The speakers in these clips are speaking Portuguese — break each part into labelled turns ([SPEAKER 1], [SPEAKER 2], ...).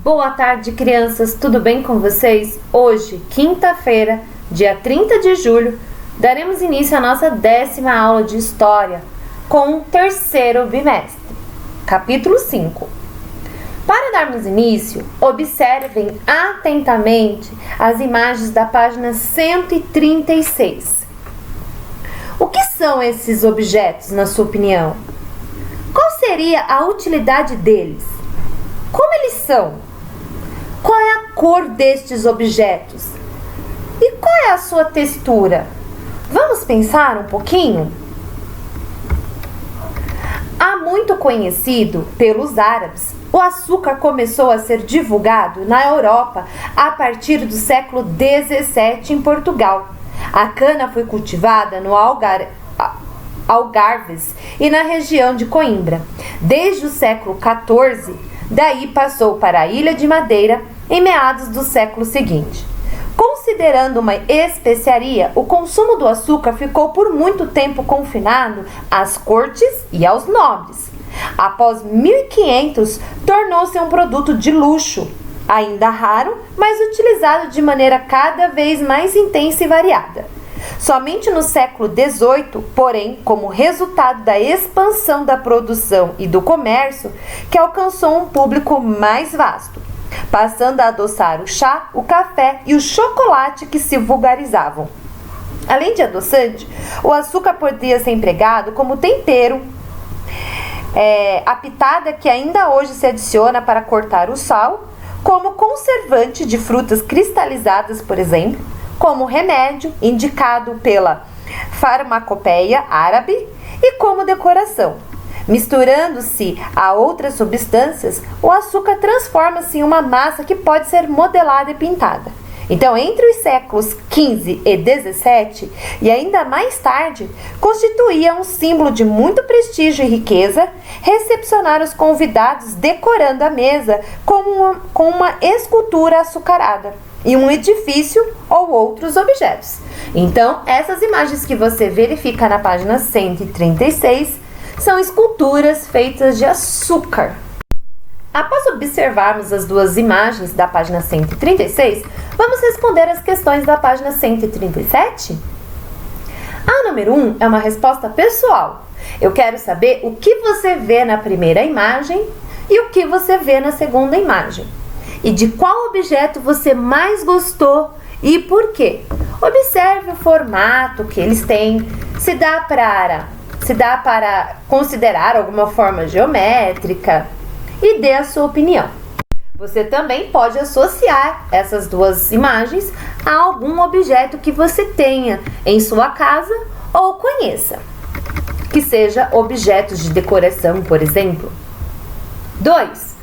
[SPEAKER 1] Boa tarde, crianças, tudo bem com vocês? Hoje, quinta-feira, dia 30 de julho, daremos início à nossa 10ª aula de História com o terceiro bimestre, capítulo 5. Para darmos início, observem atentamente as imagens da página 136. O que são esses objetos, na sua opinião? Qual seria a utilidade deles? Como eles são? Qual é a cor destes objetos? E qual é a sua textura? Vamos pensar um pouquinho? Há muito conhecido pelos árabes, o açúcar começou a ser divulgado na Europa a partir do século XVII em Portugal. A cana foi cultivada no Algarves e na região de Coimbra. Desde o século XIV, daí passou para a Ilha de Madeira em meados do século seguinte. Considerando uma especiaria, o consumo do açúcar ficou por muito tempo confinado às cortes e aos nobres. Após 1500, tornou-se um produto de luxo, ainda raro, mas utilizado de maneira cada vez mais intensa e variada. Somente no século XVIII, porém, como resultado da expansão da produção e do comércio, que alcançou um público mais vasto, passando a adoçar o chá, o café e o chocolate que se vulgarizavam. Além de adoçante, o açúcar podia ser empregado como tempero, a pitada que ainda hoje se adiciona para cortar o sal, como conservante de frutas cristalizadas, por exemplo, como remédio indicado pela farmacopeia árabe e como decoração. Misturando-se a outras substâncias, o açúcar transforma-se em uma massa que pode ser modelada e pintada. Então, entre os séculos XV e XVII, e ainda mais tarde, constituía um símbolo de muito prestígio e riqueza recepcionar os convidados decorando a mesa com uma escultura açucarada e um edifício ou outros objetos. Então, essas imagens que você verifica na página 136 são esculturas feitas de açúcar. Após observarmos as duas imagens da página 136, vamos responder as questões da página 137? A número 1 é uma resposta pessoal. Eu quero saber o que você vê na primeira imagem e o que você vê na segunda imagem. E de qual objeto você mais gostou e por quê? Observe o formato que eles têm, se dá para considerar alguma forma geométrica e dê a sua opinião. Você também pode associar essas duas imagens a algum objeto que você tenha em sua casa ou conheça, que seja objetos de decoração, por exemplo. 2.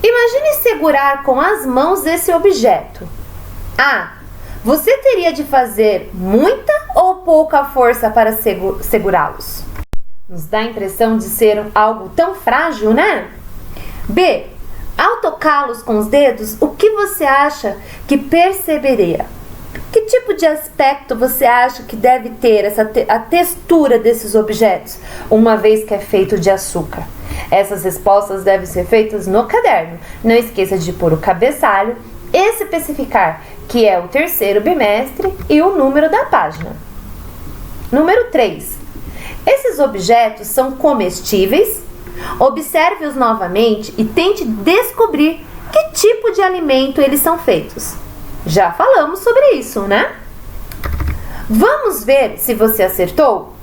[SPEAKER 1] Imagine segurar com as mãos esse objeto. A. Você teria de fazer muita ou pouca força para segurá-los? Nos dá a impressão de ser algo tão frágil, né? B. Ao tocá-los com os dedos, o que você acha que perceberia? Que tipo de aspecto você acha que deve ter a textura desses objetos, uma vez que é feito de açúcar? Essas respostas devem ser feitas no caderno. Não esqueça de pôr o cabeçalho, especificar que é o terceiro bimestre e o número da página. Número 3. Esses objetos são comestíveis? Observe-os novamente e tente descobrir que tipo de alimento eles são feitos. Já falamos sobre isso, né? Vamos ver se você acertou?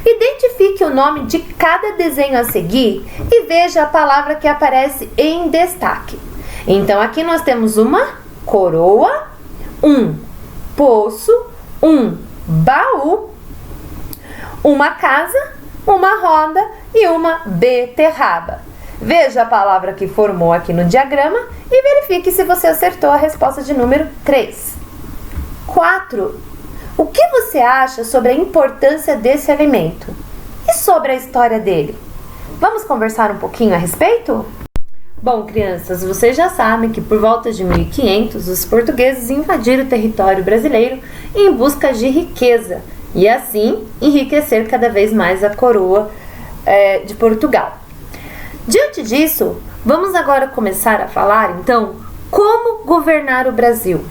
[SPEAKER 1] Identifique o nome de cada desenho a seguir e veja a palavra que aparece em destaque. Então, aqui nós temos uma coroa, um poço, um baú, uma casa, uma roda e uma beterraba. Veja a palavra que formou aqui no diagrama e verifique se você acertou a resposta de número 3. 4. O que você acha sobre a importância desse alimento? E sobre a história dele? Vamos conversar um pouquinho a respeito? Bom, crianças, vocês já sabem que por volta de 1500 os portugueses invadiram o território brasileiro em busca de riqueza e assim enriquecer cada vez mais a coroa de Portugal. Diante disso, Vamos agora começar a falar, então, como governar o Brasil.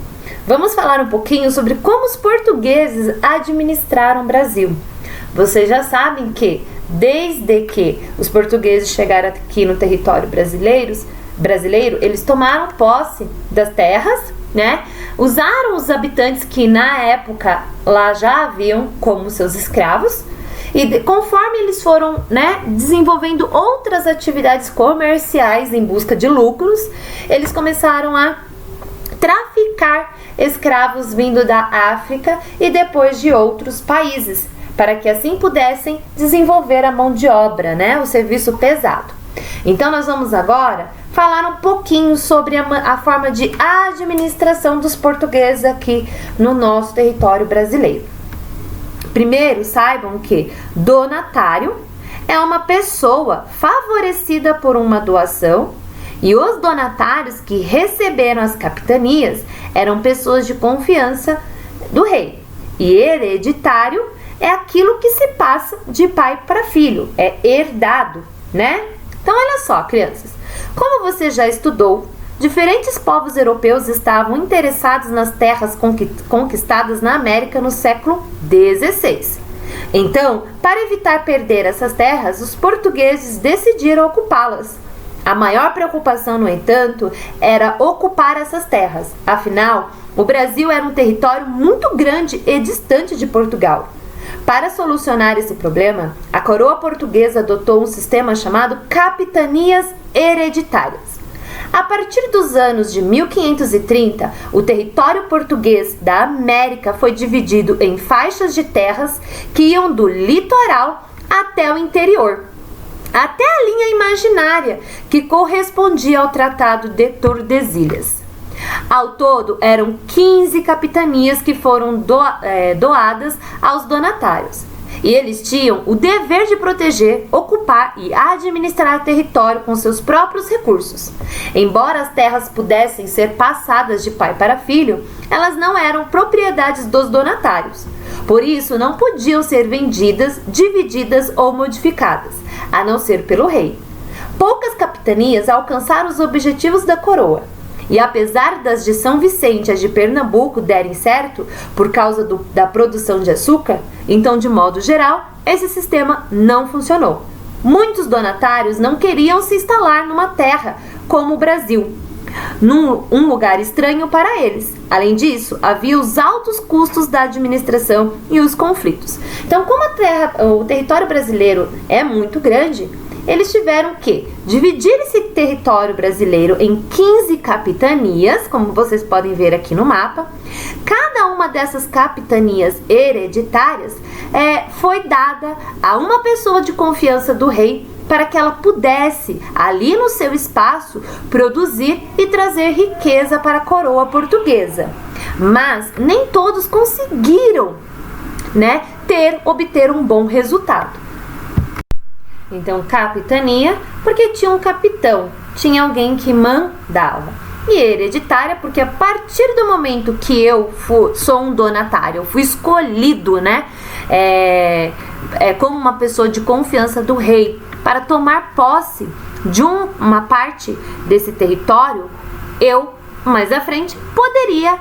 [SPEAKER 1] Vamos falar um pouquinho sobre como os portugueses administraram o Brasil. Vocês já sabem que, desde que os portugueses chegaram aqui no território brasileiro, eles tomaram posse das terras, né? Usaram os habitantes que na época lá já haviam como seus escravos, e conforme eles foram, né, desenvolvendo outras atividades comerciais em busca de lucros, eles começaram a traficar escravos vindo da África e depois de outros países, para que assim pudessem desenvolver a mão de obra, né, o serviço pesado. Então nós vamos agora falar um pouquinho sobre a forma de administração dos portugueses aqui no nosso território brasileiro. Primeiro, saibam que donatário é uma pessoa favorecida por uma doação, e os donatários que receberam as capitanias eram pessoas de confiança do rei. E hereditário é aquilo que se passa de pai para filho, é herdado, né? Então, olha só, crianças, como você já estudou, diferentes povos europeus estavam interessados nas terras conquistadas na América no século XVI. Então, para evitar perder essas terras, os portugueses decidiram ocupá-las. A maior preocupação, no entanto, era ocupar essas terras. Afinal, o Brasil era um território muito grande e distante de Portugal. Para solucionar esse problema, a coroa portuguesa adotou um sistema chamado capitanias hereditárias. A partir dos anos de 1530, o território português da América foi dividido em faixas de terras que iam do litoral até o interior, até a linha imaginária que correspondia ao Tratado de Tordesilhas. Ao todo, eram 15 capitanias que foram doadas aos donatários. E eles tinham o dever de proteger, ocupar e administrar o território com seus próprios recursos. Embora as terras pudessem ser passadas de pai para filho, elas não eram propriedades dos donatários. Por isso, não podiam ser vendidas, divididas ou modificadas, a não ser pelo rei. Poucas capitanias alcançaram os objetivos da coroa. E apesar das de São Vicente e as de Pernambuco derem certo por causa da produção de açúcar, então, de modo geral, esse sistema não funcionou. Muitos donatários não queriam se instalar numa terra como o Brasil, um lugar estranho para eles. Além disso, havia os altos custos da administração e os conflitos. Então, como o território brasileiro é muito grande, eles tiveram que dividir esse território brasileiro em 15 capitanias, como vocês podem ver aqui no mapa. Cada uma dessas capitanias hereditárias foi dada a uma pessoa de confiança do rei para que ela pudesse, ali no seu espaço, produzir e trazer riqueza para a coroa portuguesa. Mas nem todos conseguiram, né, obter um bom resultado. Então, capitania, porque tinha um capitão, tinha alguém que mandava. E hereditária, porque a partir do momento que eu sou um donatário, eu fui escolhido, né, como uma pessoa de confiança do rei para tomar posse de uma parte desse território, eu, mais à frente, poderia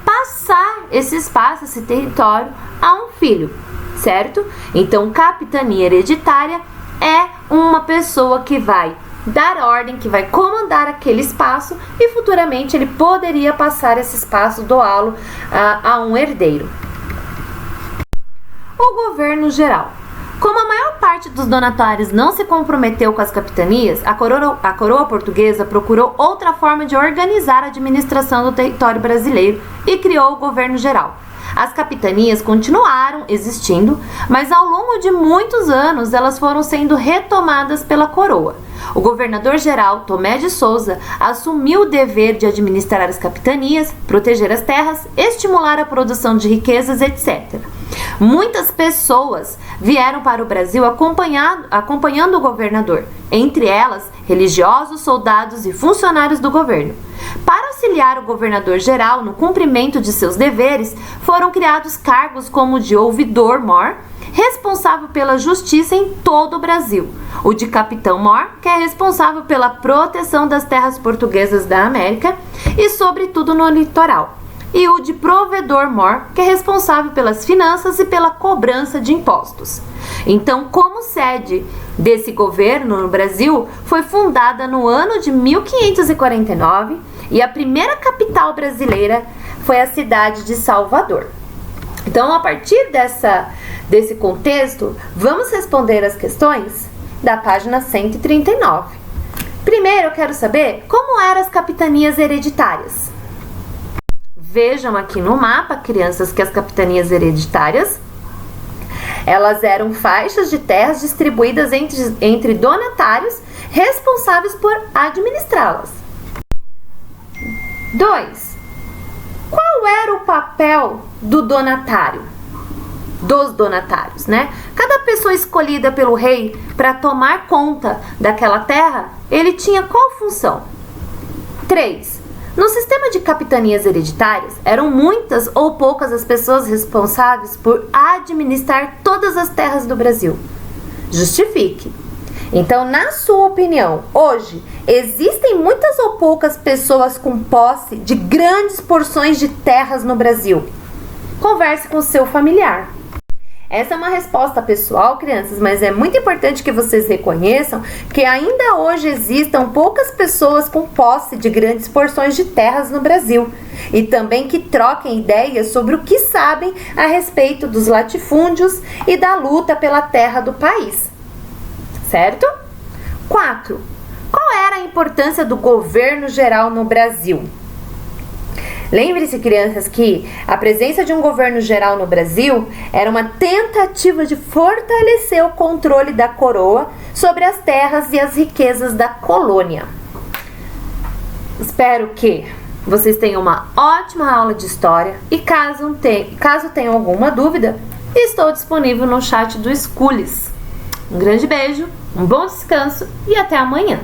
[SPEAKER 1] passar esse espaço, esse território, a um filho. Certo? Então, capitania hereditária é uma pessoa que vai dar ordem, que vai comandar aquele espaço e futuramente ele poderia passar esse espaço, doá-lo a um herdeiro. O governo geral. Como a maior parte dos donatários não se comprometeu com as capitanias, a coroa portuguesa procurou outra forma de organizar a administração do território brasileiro e criou o governo geral. As capitanias continuaram existindo, mas ao longo de muitos anos elas foram sendo retomadas pela coroa. O governador-geral, Tomé de Souza, assumiu o dever de administrar as capitanias, proteger as terras, estimular a produção de riquezas, etc. Muitas pessoas vieram para o Brasil acompanhando o governador, entre elas religiosos, soldados e funcionários do governo. Para se auxiliar o governador-geral no cumprimento de seus deveres, foram criados cargos como o de ouvidor-mor, responsável pela justiça em todo o Brasil, o de capitão-mor, que é responsável pela proteção das terras portuguesas da América e sobretudo no litoral, e o de provedor-mor, que é responsável pelas finanças e pela cobrança de impostos. Então, como sede desse governo no Brasil, foi fundada no ano de 1549 e a primeira capital brasileira foi a cidade de Salvador. Então, a partir desse contexto, vamos responder as questões da página 139. Primeiro, eu quero saber como eram as capitanias hereditárias. Vejam aqui no mapa, crianças, que as capitanias hereditárias, elas eram faixas de terras distribuídas entre donatários responsáveis por administrá-las. 2. Qual era o papel do donatário? Dos donatários, né? Cada pessoa escolhida pelo rei para tomar conta daquela terra, ele tinha qual função? 3. No sistema de capitanias hereditárias, eram muitas ou poucas as pessoas responsáveis por administrar todas as terras do Brasil? Justifique. Então, na sua opinião, hoje, existem muitas ou poucas pessoas com posse de grandes porções de terras no Brasil? Converse com seu familiar. Essa é uma resposta pessoal, crianças, mas é muito importante que vocês reconheçam que ainda hoje existam poucas pessoas com posse de grandes porções de terras no Brasil e também que troquem ideias sobre o que sabem a respeito dos latifúndios e da luta pela terra do país. Certo? 4. Qual era a importância do governo geral no Brasil? Lembre-se, crianças, que a presença de um governo geral no Brasil era uma tentativa de fortalecer o controle da coroa sobre as terras e as riquezas da colônia. Espero que vocês tenham uma ótima aula de história e caso tenham alguma dúvida, estou disponível no chat do Schools. Um grande beijo, um bom descanso e até amanhã!